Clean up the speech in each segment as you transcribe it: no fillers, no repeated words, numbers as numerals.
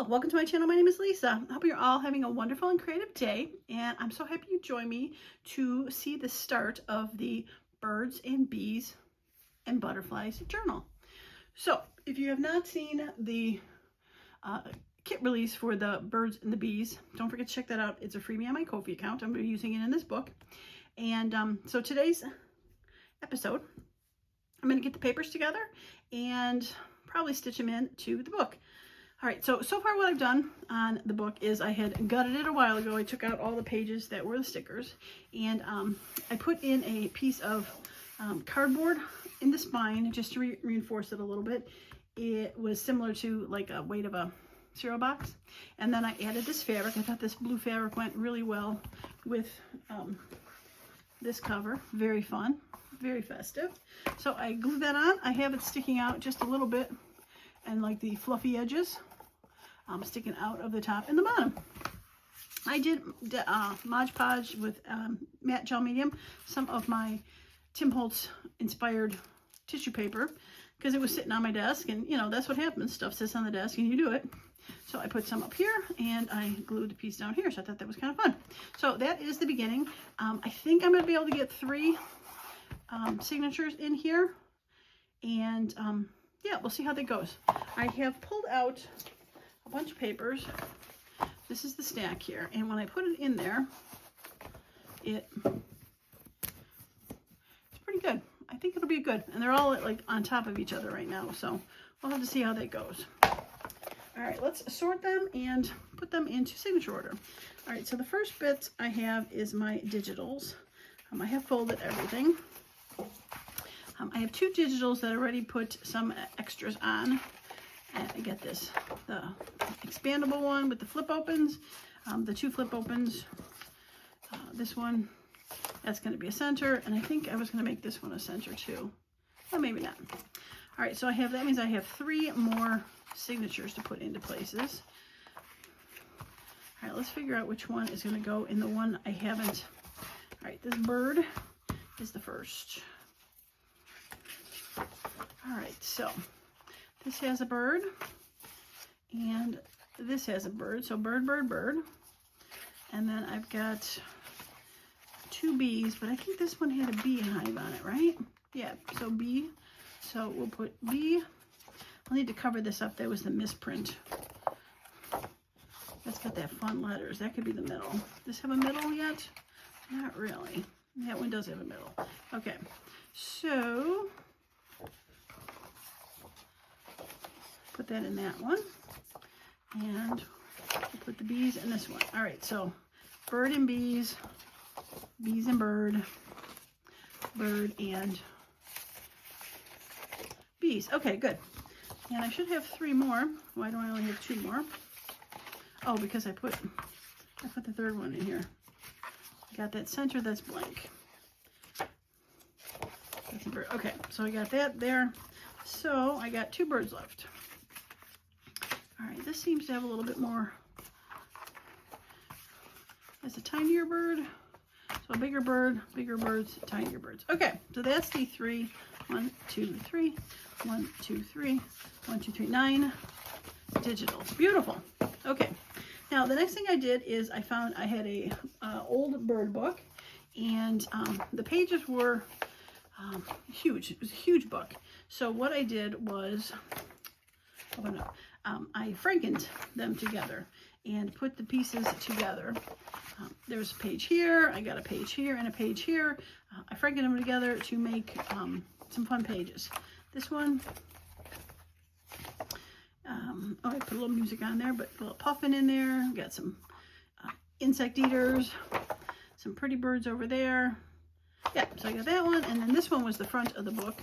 Hello, welcome to my channel. My name is Lisa. I hope you're all having a wonderful and creative day, and I'm so happy you joined me to see the start of the Birds and Bees and Butterflies journal. So if you have not seen the kit release for the Birds and the Bees, don't forget to check that out. It's a freebie on my Ko-fi account. I'm going to be using it in this book. And so today's episode, I'm going to get the papers together and probably stitch them into the book. All right, so far what I've done on the book is I had gutted it a while ago. I took out all the pages that were the stickers, and I put in a piece of cardboard in the spine just to reinforce it a little bit. It was similar to like a weight of a cereal box. And then I added this fabric. I thought this blue fabric went really well with this cover. Very fun, very festive. So I glued that on. I have it sticking out just a little bit, and like the fluffy edges sticking out of the top and the bottom. I did Mod Podge with matte gel medium, some of my Tim Holtz inspired tissue paper, because it was sitting on my desk, and you know, that's what happens, stuff sits on the desk and you do it. So I put some up here and I glued a piece down here, so I thought that was kind of fun. So that is the beginning. I think I'm going to be able to get 3 signatures in here, and yeah, we'll see how that goes. I have pulled out a bunch of papers. This is the stack here, and when I put it in there, it's pretty good. I think it'll be good, and they're all like on top of each other right now, so we'll have to see how that goes. All right, let's sort them and put them into signature order. All right, so the first bit I have is my digitals. I have folded everything. I have 2 digitals that I already put some extras on. And I get this, the expandable one with the flip opens, the 2 flip opens. This one, that's going to be a center, and I think I was going to make this one a center too. Well, maybe not. All right, so I have, that means I have 3 more signatures to put into places. All right, let's figure out which one is going to go in the one I haven't. All right, this bird is the first. All right, so this has a bird, and this has a bird. So bird, bird, bird. And then I've got 2 bees, but I think this one had a beehive on it, right? Yeah, so bee. So we'll put bee. I'll need to cover this up. That was the misprint. That's got that fun letters. That could be the middle. Does this have a middle yet? Not really. That one does have a middle. Okay, so put that in that one, and we'll put the bees in this one. All right, so bird and bees, bees and bird, bird and bees. Okay, good. And I should have 3 more. Why do I only have 2 more? Oh, because I put the 3rd one in here. I got that center that's blank. That's a bird. Okay, so I got that there. So I got 2 birds left. All right, this seems to have a little bit more. It's a tinier bird. So a bigger bird, bigger birds, tinier birds. Okay, so that's the 3. 1, 2, 3. 1, 2, 3. 1, 2, 3. 9 digitals. Beautiful. Okay. Now the next thing I did is I found I had a old bird book, and the pages were huge. It was a huge book. So what I did was, I frankened them together and put the pieces together. There's a page here, I got a page here, and a page here. I frankened them together to make some fun pages. This one, oh, I put a little music on there, but a little puffin in there. Got some insect eaters, some pretty birds over there. Yeah, so I got that one, and then this one was the front of the book.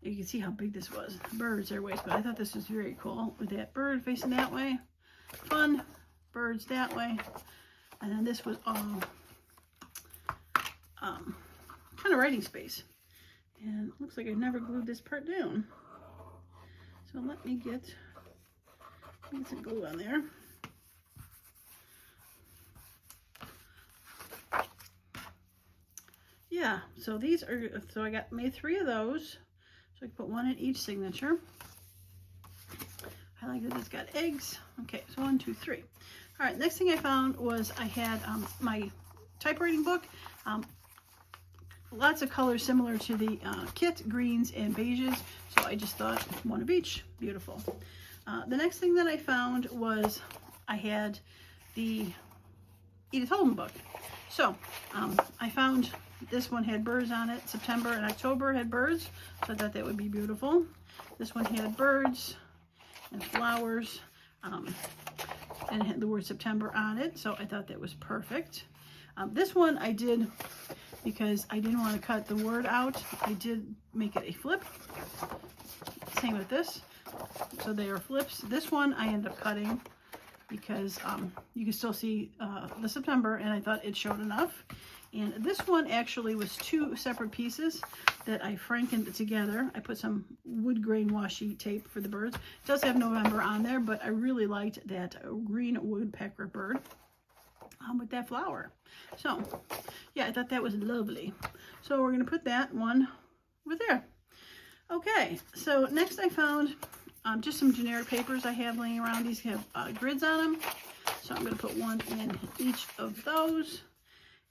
You can see how big this was. Birds their ways, but I thought this was very cool with that bird facing that way. Fun. Birds that way. And then this was all kind of writing space. And it looks like I've never glued this part down. So let me get some glue on there. Yeah, so these are, so I made 3 of those. So I can put 1 in each signature. I like that it's got eggs. Okay, so 1, 2, 3. All right, next thing I found was I had my typewriting book. Lots of colors similar to the kit, greens and beiges. So I just thought one of each. Beautiful. The next thing that I found was I had the Edith Holden book. So I found this one had birds on it. September and October had birds, so I thought that would be beautiful. This one had birds and flowers, and it had the word September on it, so I thought that was perfect. This one I did, because I didn't want to cut the word out, I did make it a flip. Same with this. So they are flips. This one I ended up cutting because you can still see the September, and I thought it showed enough. And this one actually was 2 separate pieces that I frankened together. I put some wood grain washi tape for the birds. It does have November on there, but I really liked that green woodpecker bird with that flower. So yeah, I thought that was lovely. So we're going to put that one over there. Okay, so next I found just some generic papers I have laying around. These have grids on them, so I'm going to put one in each of those.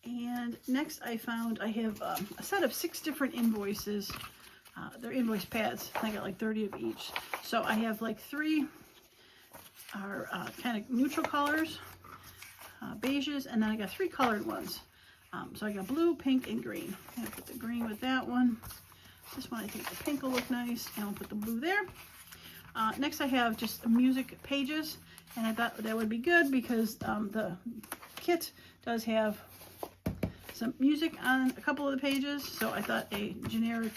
And next I found I have a set of 6 different invoices. They're invoice pads. I got like 30 of each. So I have like 3 are kind of neutral colors, beiges, and then I got 3 colored ones. So I got blue, pink, and green. I'm going to put the green with that one. This one I think the pink will look nice, and I'll put the blue there. Next I have just music pages, and I thought that would be good because the kit does have some music on a couple of the pages, so I thought a generic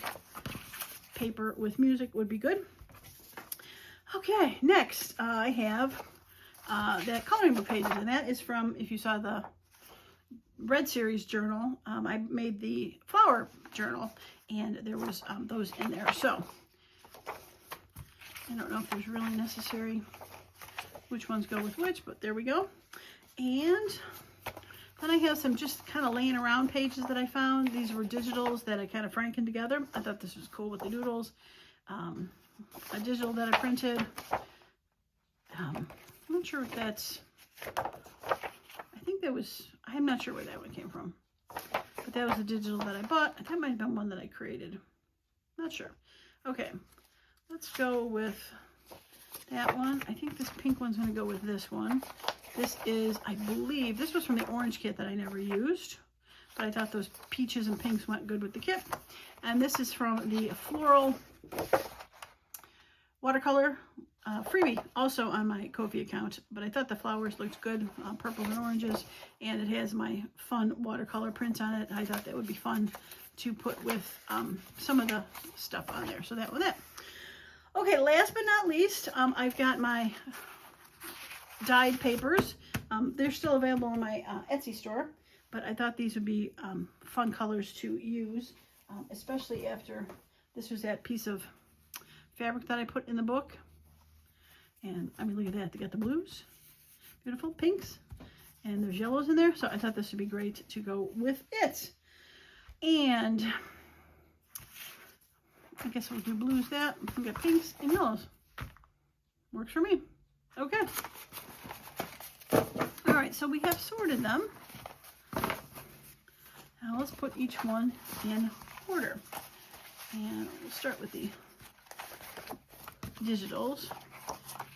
paper with music would be good. Okay, next I have that coloring book pages, and that is from, if you saw the Red Series journal, I made the flower journal, and there was those in there. So I don't know if there's really necessary which ones go with which, but there we go. And then I have some just kind of laying around pages that I found. These were digitals that I kind of frankened together. I thought this was cool with the doodles. A digital that I printed. I'm not sure if that's, I think that was, I'm not sure where that one came from. But that was a digital that I bought. That might have been one that I created. Not sure. Okay, let's go with that one. I think this pink one's going to go with this one. This is, I believe, this was from the orange kit that I never used, but I thought those peaches and pinks went good with the kit. And this is from the Floral Watercolor freebie, also on my Ko-fi account, but I thought the flowers looked good, purples and oranges, and it has my fun watercolor prints on it. I thought that would be fun to put with some of the stuff on there, so that was it. Okay, last but not least, I've got my dyed papers. They're still available in my Etsy store, but I thought these would be fun colors to use, especially after this was that piece of fabric that I put in the book. And I mean, look at that, they got the blues, beautiful pinks, and there's yellows in there, so I thought this would be great to go with it. And I guess we'll do blues that. We got pinks and yellows. Works for me. Okay. All right, so we have sorted them. Now let's put each one in order. And we'll start with the digitals.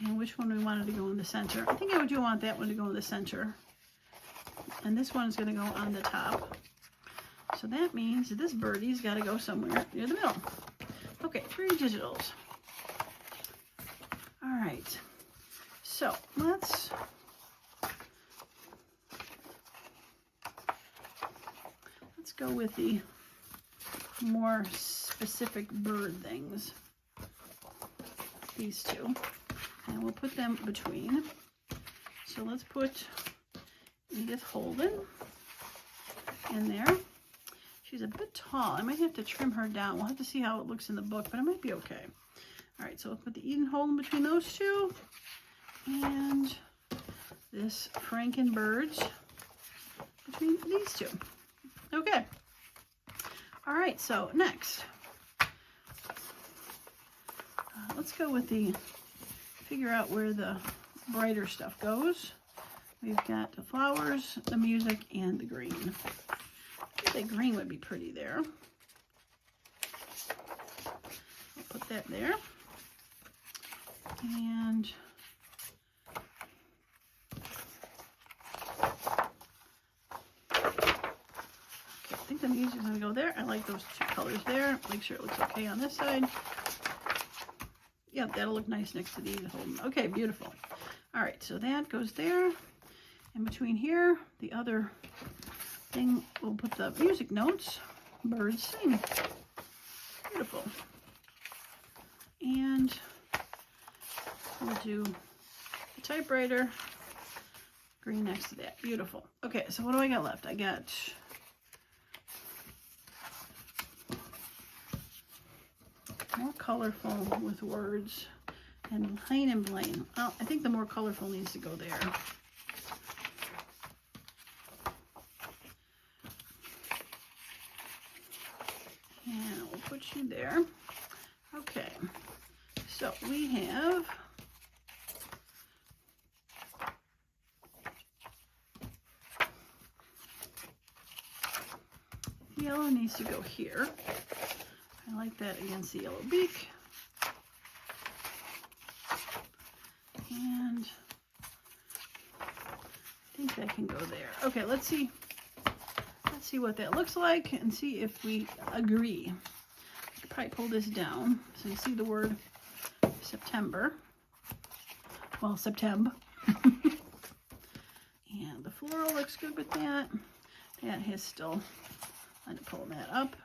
And which one we wanted to go in the center. I think I do want that one to go in the center. And this one is going to go on the top. So that means that this birdie's got to go somewhere near the middle. Okay, 3 digitals. All right. So let's go with the more specific bird things. These 2. And we'll put them between. So let's put Edith Holden in there. She's a bit tall. I might have to trim her down. We'll have to see how it looks in the book, but it might be okay. All right, so we'll put the Edith Holden between those 2. And this Frankenbirds between these 2. Okay. All right, so next. Let's go with the figure out where the brighter stuff goes. We've got the flowers, the music, and the green. I think that green would be pretty there. I'll put that there. And I think the music is going to go there. I like those two colors there. Make sure it looks okay on this side. Yep, that'll look nice next to these. Okay, beautiful. All right, so that goes there. In between here, the other thing, we'll put the music notes. Birds sing. Beautiful. And we'll do the typewriter. Green next to that. Beautiful. Okay, so what do I got left? I got more colorful with words and plain and plain. Oh, I think the more colorful needs to go there. And we'll put you there. Okay, so we have yellow needs to go here. I like that against the yellow beak. And I think that can go there. Okay, let's see what that looks like and see if we agree. I could probably pull this down so you see the word September. Well, September. And the floral looks good with that. That has still, I'm pulling that up.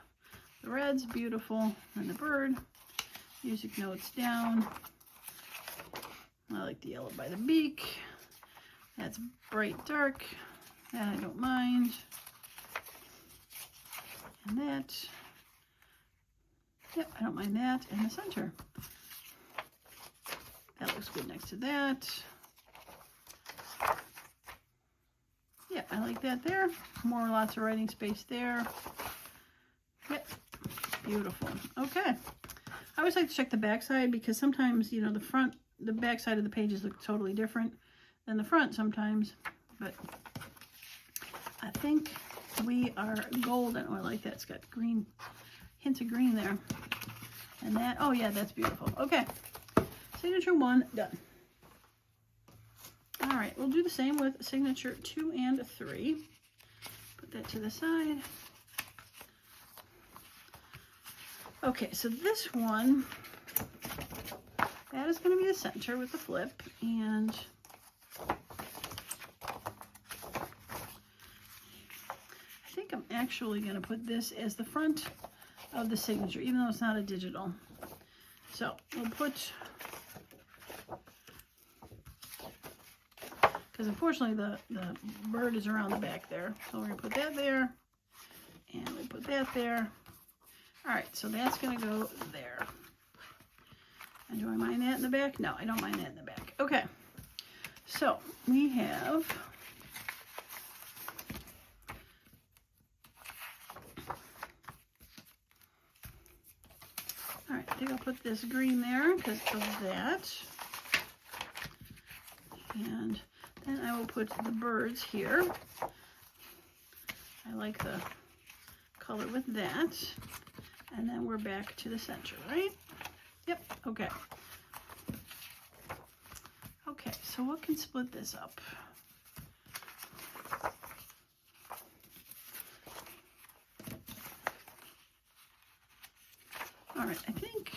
The red's beautiful, and the bird. Music notes down. I like the yellow by the beak. That's bright dark. That I don't mind. And that, yep, I don't mind that. And the center. That looks good next to that. Yeah, I like that there. Lots of writing space there. Yep, beautiful. Okay. I always like to check the back side because sometimes, you know, the back side of the pages look totally different than the front sometimes. But I think we are golden. Oh, I like that. It's got green, hints of green there. And that, oh yeah, that's beautiful. Okay. Signature 1 done. All right, we'll do the same with signature 2 and 3. Put that to the side. Okay, so this one, that is going to be the center with the flip, and I think I'm actually going to put this as the front of the signature, even though it's not a digital. So we'll put, because unfortunately the bird is around the back there, so we're going to put that there, and we put that there. All right, so that's going to go there. And do I mind that in the back? No, I don't mind that in the back. Okay, so we have all right, I think I'll put this green there because of that. And then I will put the birds here. I like the color with that. And then we're back to the center, right? Yep, okay. Okay, so what can split this up? All right, I think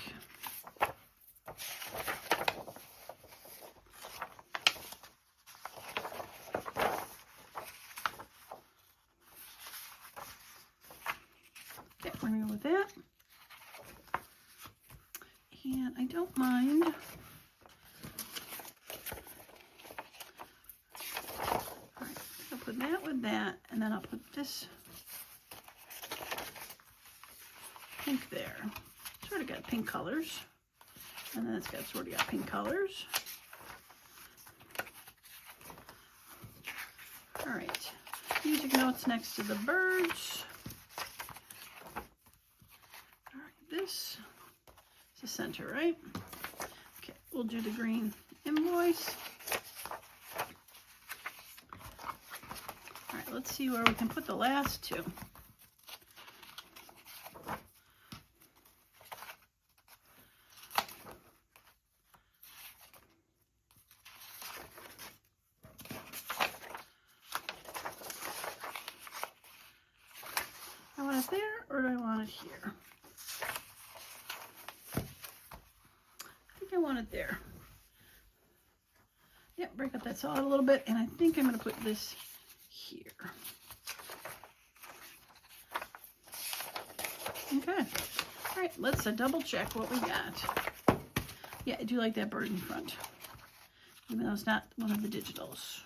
okay, we're gonna go with that. And I don't mind all right, I'll put that with that, and then I'll put this pink there. Sort of got pink colors, and then it's got sort of got pink colors. All right, music notes next to the birds. All right, this is the center, right? Okay, we'll do the green invoice. All right, let's see where we can put the last two. I want it there, or do I want it here? I think I want it there. Yep, break up that solid a little bit, and I think I'm going to put this here. Okay. All right, let's double check what we got. Yeah, I do like that bird in front, even though it's not one of the digitals.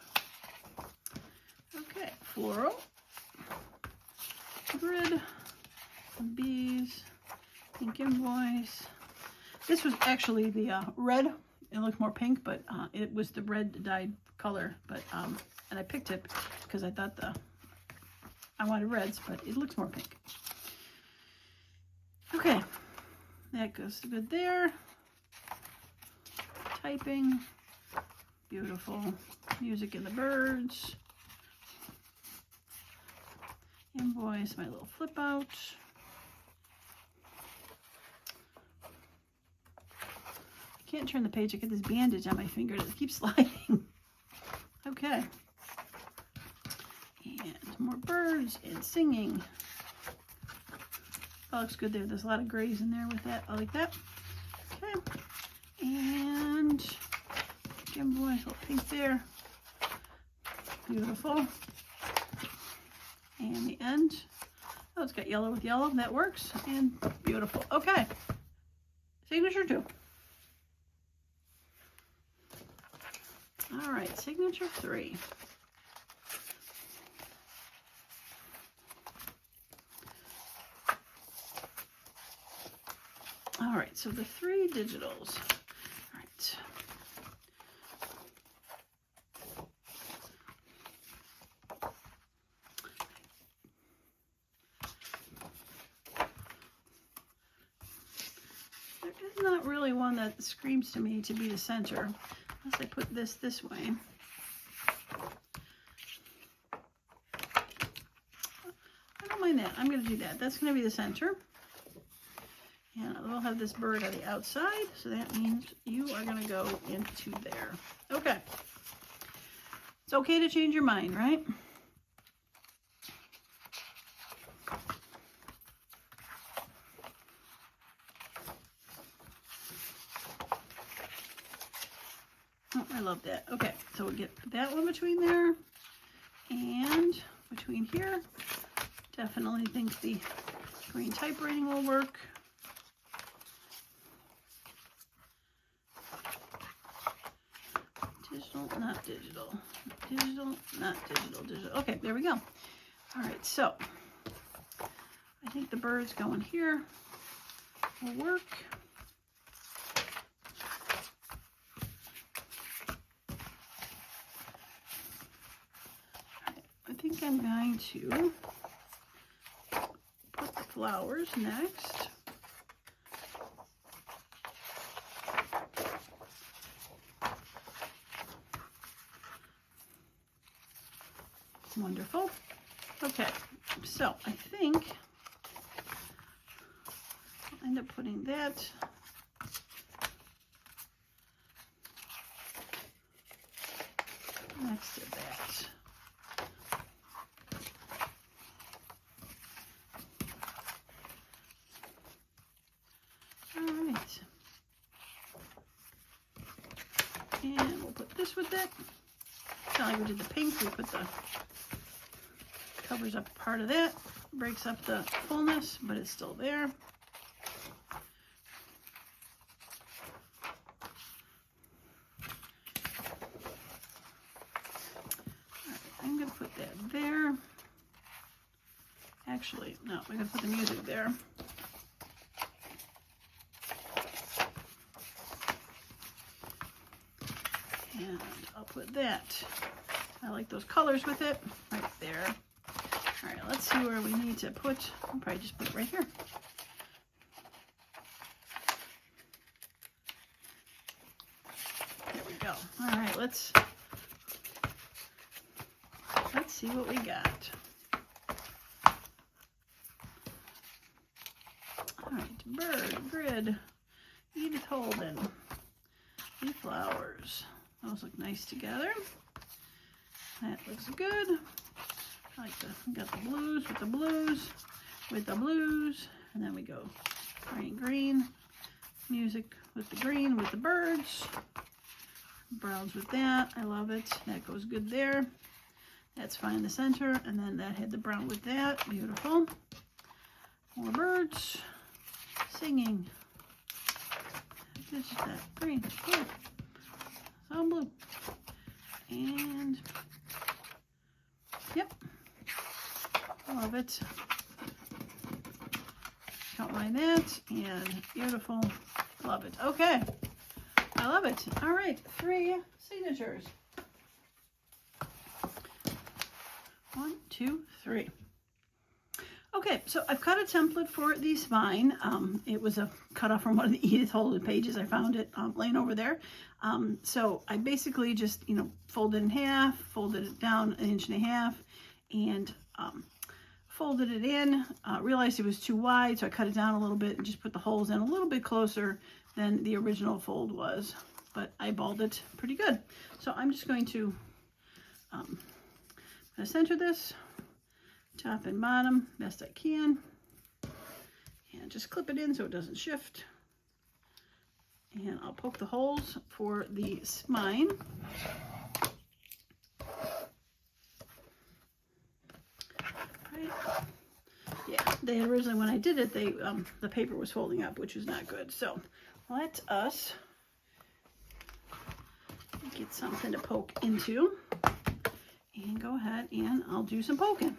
Okay, floral, grid, some bees, pink invoice. This was actually the red. It looked more pink, but it was the red dyed color. But and I picked it because I thought I wanted reds, but it looks more pink. Okay, that goes good there. Typing, beautiful. Music in the birds. Invoice, my little flip out. I can't turn the page. I get this bandage on my finger that keeps sliding. Okay. And more birds and singing. That looks good there. There's a lot of grays in there with that. I like that. Okay. And invoice, little pink there. Beautiful. And the end. Oh, it's got yellow with yellow. That works. And beautiful. Okay. Signature 2. All right, signature 3. All right, so the 3 digitals. All right. There is not really one that screams to me to be the center. Unless I put this way. I don't mind that. I'm going to do that. That's going to be the center. And we'll have this bird on the outside. So that means you are going to go into there. Okay. It's okay to change your mind, right? Oh, I love that. Okay, so we'll get that one between there and between here. Definitely think the green typewriting will work. Digital, not digital. Digital, not digital. Digital. Okay, there we go. All right, so I think the birds going here will work. I think I'm going to put the flowers next. Wonderful. Okay, so I think I'll end up putting that next to that. And we'll put this with it. It's not like we did the pink, we put the, covers up part of that, breaks up the fullness, but it's still there. Alright, I'm going to put that there. Actually, no, I'm going to put the music there. And I'll put that. I like those colors with it right there. All right, let's see where we need to put. I'll probably just put it right here. There we go. All right, let's see what we got. All right, bird, grid, Edith Holden, leaf flowers. Those look nice together. That looks good. I like got the blues with the blues, with the blues, and then we go green, green, music with the green, with the birds, browns with that. I love it. That goes good there. That's fine in the center, and then that had the brown with that. Beautiful. More birds singing. This is that green, blue, some blue, and yep, love it. Don't mind that, and beautiful, love it. Okay, I love it. All right, 3 signatures. 1, 2, 3. Okay, so I've cut a template for the spine. It was a cut off from one of the Edith Holden pages. I found it laying over there. So I basically just, folded in half, folded it down 1.5 inches, and folded it in. Realized it was too wide, so I cut it down a little bit and just put the holes in a little bit closer than the original fold was. But I balled it pretty good. So I'm just going to center this, top and bottom, best I can, and just clip it in so it doesn't shift. And I'll poke the holes for the spine. Right. Yeah, they originally, when I did it, the paper was folding up, which was not good. So let us get something to poke into, and go ahead and I'll do some poking.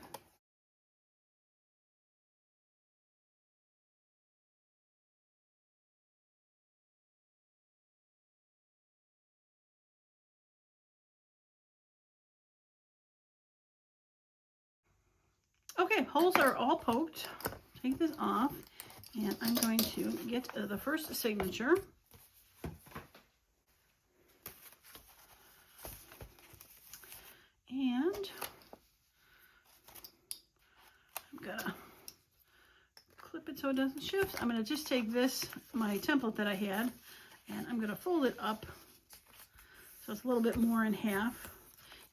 Okay, holes are all poked. Take this off, and I'm going to get the first signature. And I'm gonna clip it so it doesn't shift. I'm gonna just take this, my template that I had, and I'm gonna fold it up so it's a little bit more in half.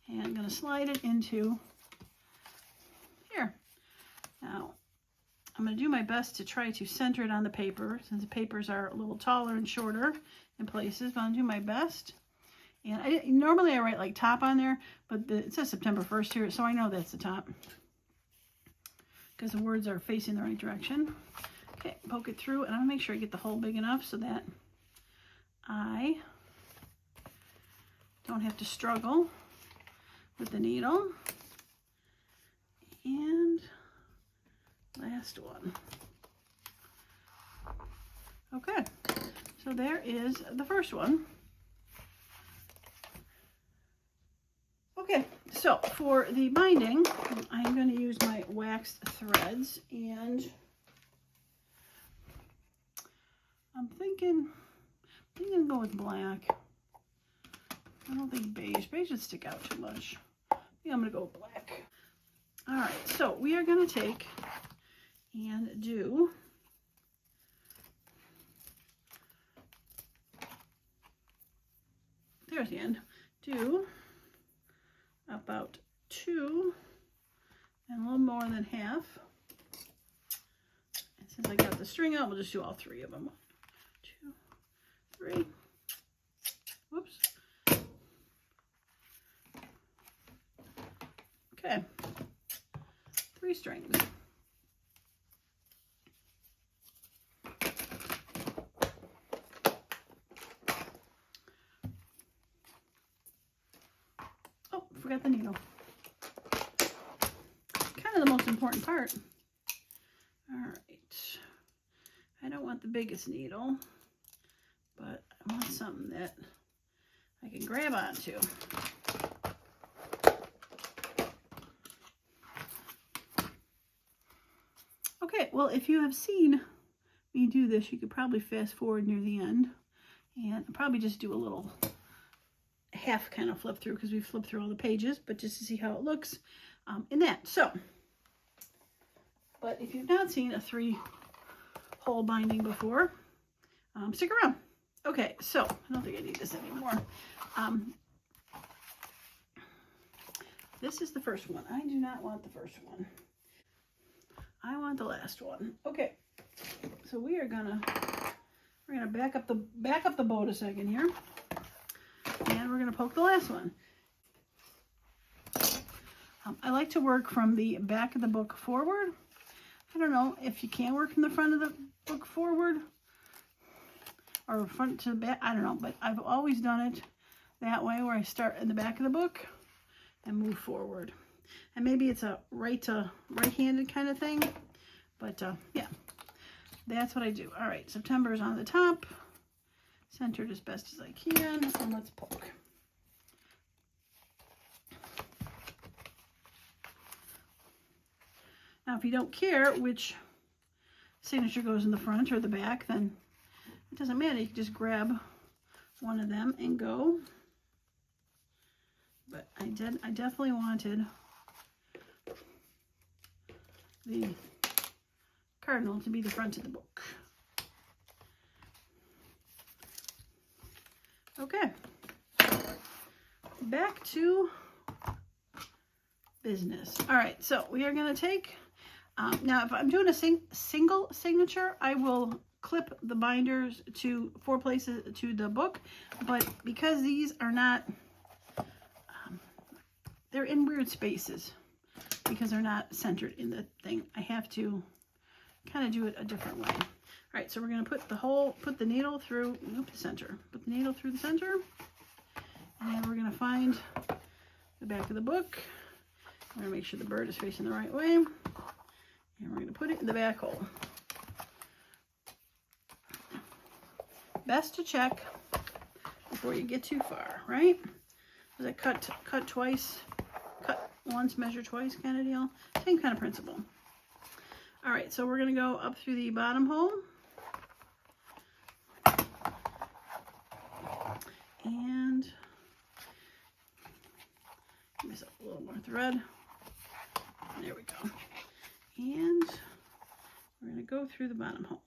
And I'm gonna slide it into here. Now, I'm going to do my best to try to center it on the paper, since the papers are a little taller and shorter in places, but I'll do my best. And normally I write like top on there, but it says September 1st here, so I know that's the top, because the words are facing the right direction. Okay, poke it through, and I'm going to make sure I get the hole big enough so that I don't have to struggle with the needle. And last one. Okay, so there is the first one. Okay, so for the binding, I'm going to use my waxed threads, and I'm thinking go with black. I don't think beige. Beige would stick out too much. Yeah, I'm going to go with black. All right, so we are going to take and do there's the end. Do about 2 and a little more than half. And since I got the string out, we'll just do all 3 of them. 1, 2, 3. Whoops. Okay. 3 strings. Oh, forgot the needle. Kind of the most important part. All right. I don't want the biggest needle, but I want something that I can grab onto. Okay, well, if you have seen me do this, you could probably fast forward near the end, and I'll probably just do a little half kind of flip through because we flipped through all the pages, but just to see how it looks in that. So, but if you've not seen a 3-hole binding before, stick around. Okay, so I don't think I need this anymore. This is the first one. I do not want the first one. I want the last one. Okay, so we're gonna back up the boat a second here, and we're gonna poke the last one. I like to work from the back of the book forward. I don't know if you can work from the front of the book forward or front to the back. I don't know, but I've always done it that way, where I start in the back of the book and move forward. And maybe it's a right-handed kind of thing, but yeah, that's what I do. All right, September is on the top, centered as best as I can, and let's poke. Now, if you don't care which signature goes in the front or the back, then it doesn't matter. You can just grab one of them and go. But I definitely wanted the cardinal to be the front of the book. Okay, back to business. All right, so we are going to take, now if I'm doing a single signature, I will clip the binders to 4 places to the book, but because these are not, they're in weird spaces because they're not centered in the thing, I have to kind of do it a different way. All right, so we're going to put the needle through the center. Put the needle through the center, and we're going to find the back of the book. We're going to make sure the bird is facing the right way, and we're going to put it in the back hole. Best to check before you get too far, right? Is it cut twice, cut once, measure twice kind of deal? Same kind of principle. All right, so we're going to go up through the bottom hole. And give myself a little more thread. There we go. And we're going to go through the bottom hole.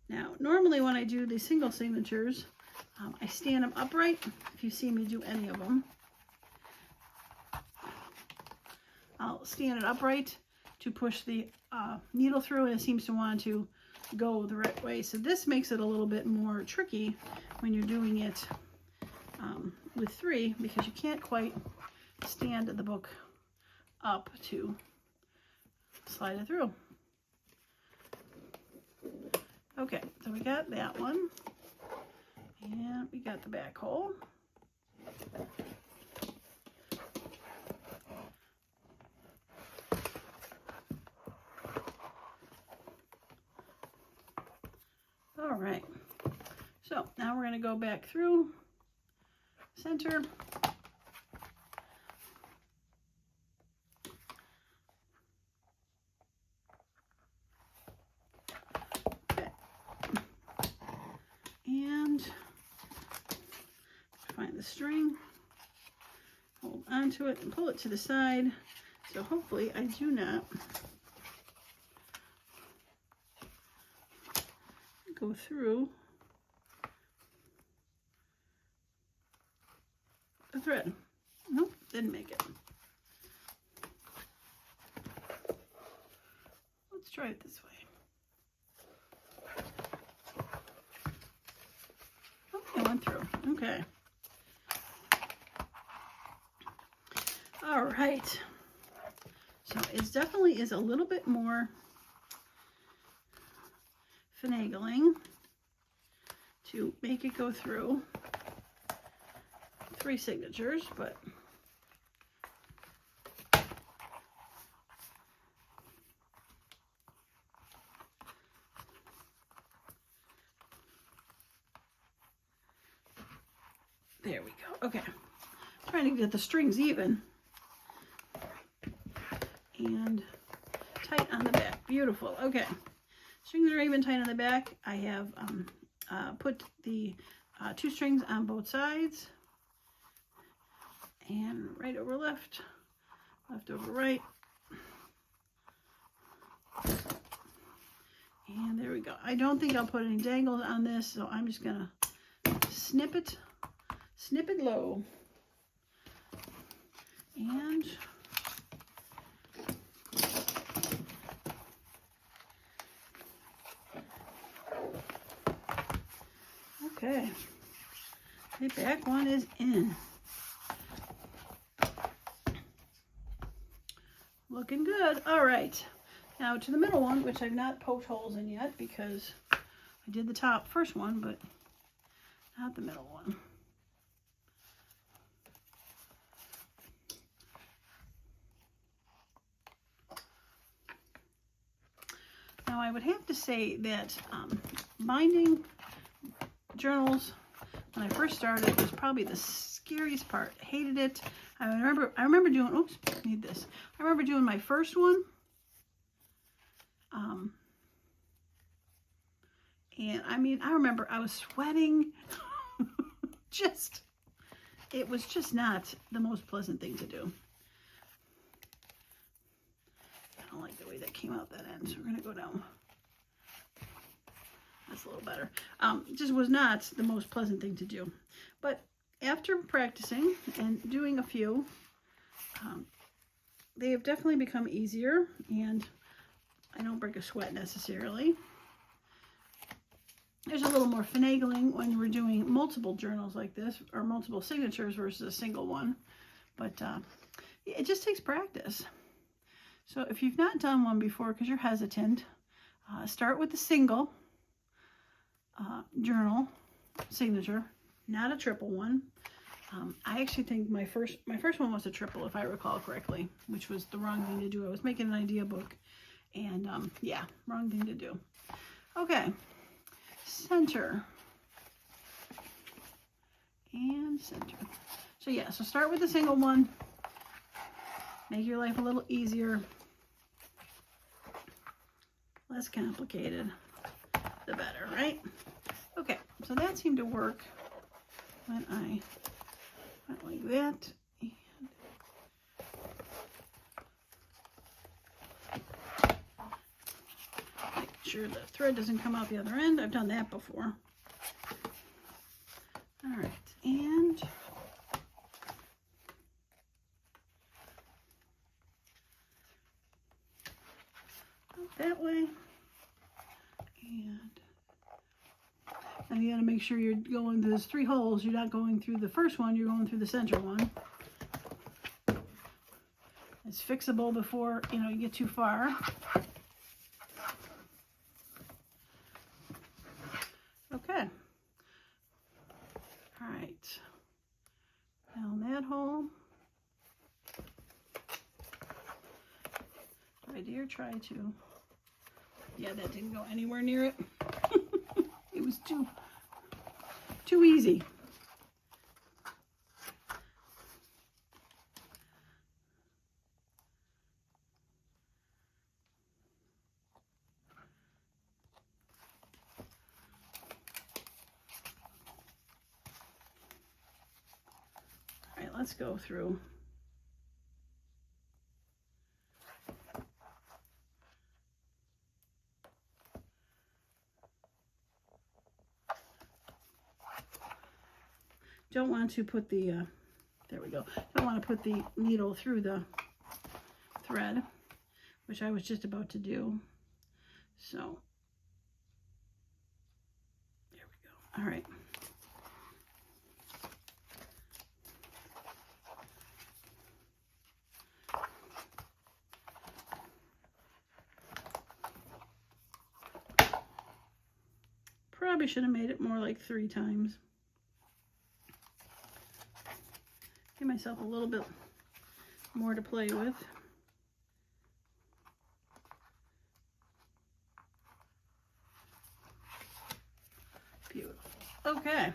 Now, normally when I do the single signatures, I stand them upright. If you see me do any of them, I'll stand it upright to push the needle through, and it seems to want to go the right way. So this makes it a little bit more tricky when you're doing it with 3, because you can't quite stand the book up to slide it through. Okay, so we got that one, and we got the back hole. All right, so now we're going to go back through center. Okay. And find the string, hold onto it and pull it to the side. So hopefully I do not go through the thread. Nope, didn't make it. Let's try it this way. Oh, it went through. Okay. All right. So it definitely is a little bit more finagling to make it go through 3 signatures, but there we go. Okay, trying to get the strings even and tight on the back. Beautiful. Okay, strings are even, tight on the back. I have put the 2 strings on both sides. And right over left, left over right. And there we go. I don't think I'll put any dangles on this, so I'm just gonna snip it low. And okay, the back one is in. Looking good. All right, now to the middle one, which I've not poked holes in yet because I did the first one, but not the middle one. Now I would have to say that binding journals when I first started was probably the scariest part. Hated it. I remember doing, oops, need this. I remember doing my first one. And I mean, I remember I was sweating. It was just not the most pleasant thing to do. I don't like the way that came out that end, so we're gonna go down. That's a little better. Just was not the most pleasant thing to do. But after practicing and doing a few, they have definitely become easier, and I don't break a sweat necessarily. There's a little more finagling when we're doing multiple journals like this, or multiple signatures versus a single one. But it just takes practice. So if you've not done one before because you're hesitant, start with the single journal signature, not a triple one. I actually think my first one was a triple, if I recall correctly, which was the wrong thing to do. I was making an idea book, and yeah, wrong thing to do. Okay, center and center. So yeah, so start with the single one. Make your life a little easier, less complicated, the better, right? Okay, so that seemed to work when I went like that. And make sure the thread doesn't come out the other end. I've done that before. All right, and that way. And you got to make sure you're going through those 3 holes. You're not going through the first one, you're going through the center one. It's fixable before, you get too far. Okay. All right. Down that hole. I dare try to. Yeah, that didn't go anywhere near it. It was too easy. All right, let's go through. Don't want to put the, there we go. Don't want to put the needle through the thread, which I was just about to do. So, there we go. All right. Probably should have made it more like 3 times. Give myself a little bit more to play with. Beautiful. Okay.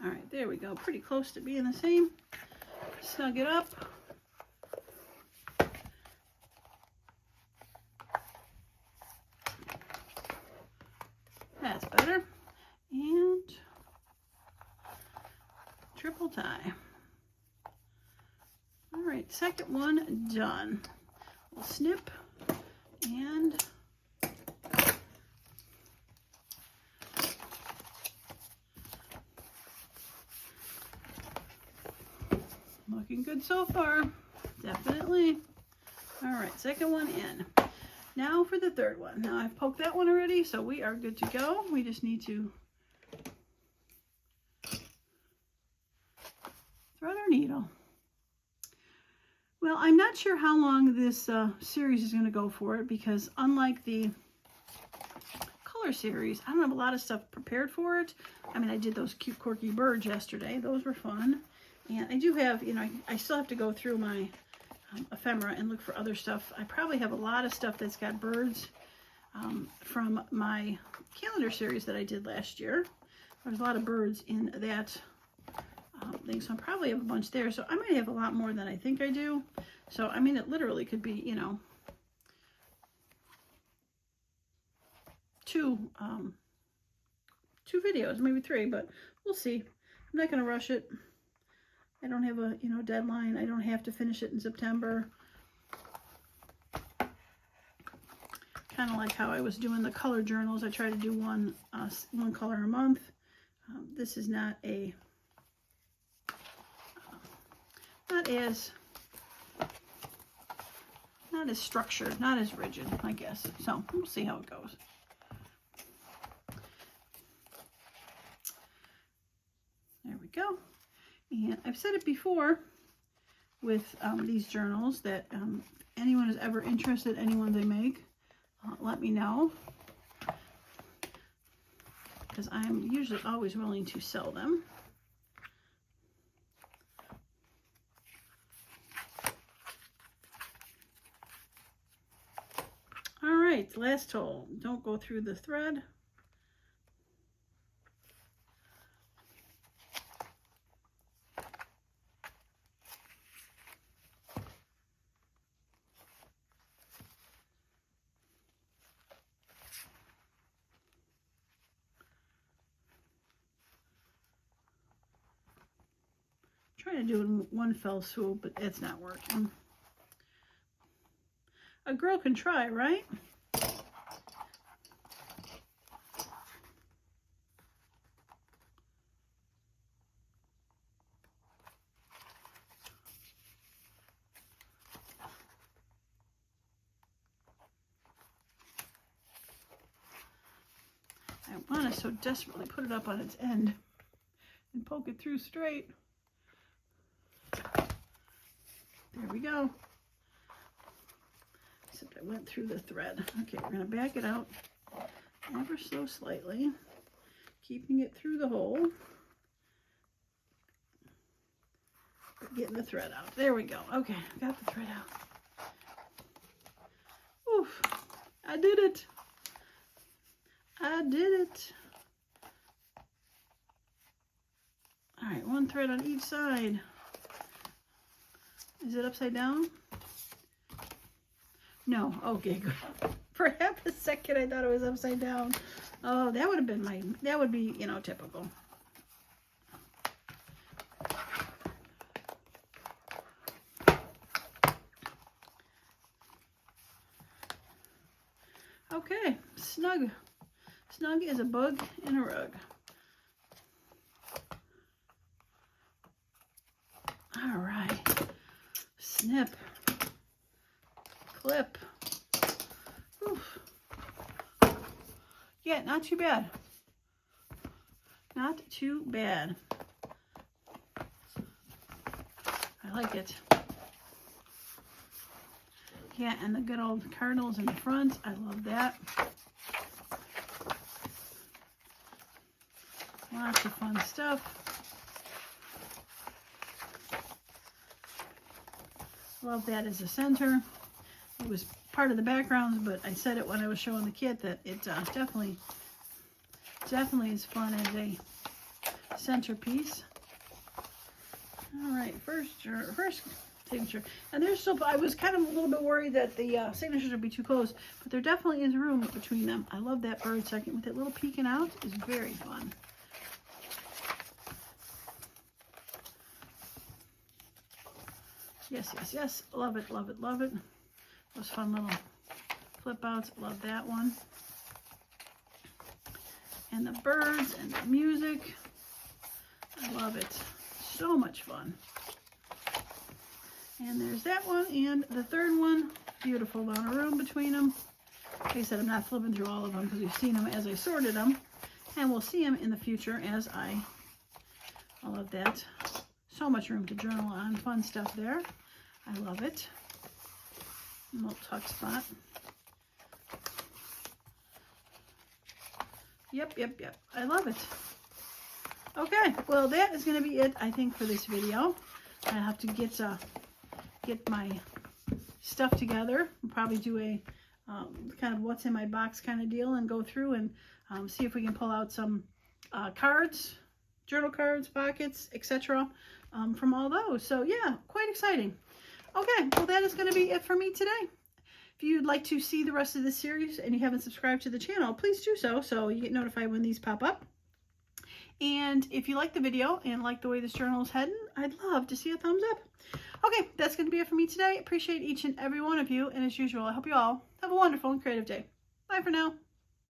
All right, there we go. Pretty close to being the same. Snug it up. right, second one done. We'll snip and looking good so far, definitely. All right, second one in. Now for the third one. Now I've poked that one already, so we are good to go. We just need to thread our needle. Well, I'm not sure how long this series is going to go for it, because unlike the color series, I don't have a lot of stuff prepared for it. I mean, I did those cute quirky birds yesterday. Those were fun. And I do have, you know, I still have to go through my ephemera and look for other stuff. I probably have a lot of stuff that's got birds from my calendar series that I did last year. There's a lot of birds in that thing, so I probably have a bunch there. So I might have a lot more than I think I do. So, I mean, it literally could be, you know, two videos, maybe 3, but we'll see. I'm not going to rush it. I don't have a, you know, deadline. I don't have to finish it in September. Kind of like how I was doing the color journals. I try to do one color a month. This is not a, not as structured, not as rigid, I guess. So we'll see how it goes. There we go. And I've said it before with these journals that anyone is ever interested, anyone they make, let me know, because I'm usually always willing to sell them. All right, last hole. Don't go through the thread. Trying to do it in one fell swoop, but it's not working. A girl can try, right? I want to so desperately put it up on its end and poke it through straight. There we go. Except I went through the thread. Okay, we're going to back it out ever so slightly, keeping it through the hole, but getting the thread out. There we go. Okay, got the thread out. Oof, I did it. I did it. All right, one thread on each side. Is it upside down? No. Okay, good. For half a second, I thought it was upside down. Oh, that would have been that would be, you know, typical. Okay, snug. Snug as a bug in a rug. All right. Snip. Clip. Oof. Yeah, not too bad. Not too bad. I like it. Yeah, and the good old cardinals in the front. I love that. Lots of fun stuff. Love that as a center. It was part of the background, but I said it when I was showing the kit that it definitely is fun as a centerpiece. All right, first signature. And there's still, I was kind of a little bit worried that the signatures would be too close, but there definitely is room between them. I love that bird second with it little peeking out. Is very fun. Yes, yes, yes. Love it, love it, love it. Those fun little flip outs. Love that one. And the birds and the music. I love it. So much fun. And there's that one. And the third one. Beautiful amount of room between them. Like I said, I'm not flipping through all of them because we've seen them as I sorted them. And we'll see them in the future as I love that. So much room to journal on. Fun stuff there. I love it. A little tuck spot. Yep, yep, yep. I love it. Okay, well that is going to be it, I think, for this video. I have to get my stuff together. I'll probably do a kind of what's in my box kind of deal and go through and see if we can pull out some cards, journal cards, pockets, etc. From all those. So yeah, quite exciting. Okay, well that is going to be it for me today. If you'd like to see the rest of this series and you haven't subscribed to the channel, please do so you get notified when these pop up. And if you like the video and like the way this journal is heading, I'd love to see a thumbs up. Okay, that's going to be it for me today. Appreciate each and every one of you. And as usual, I hope you all have a wonderful and creative day. Bye for now.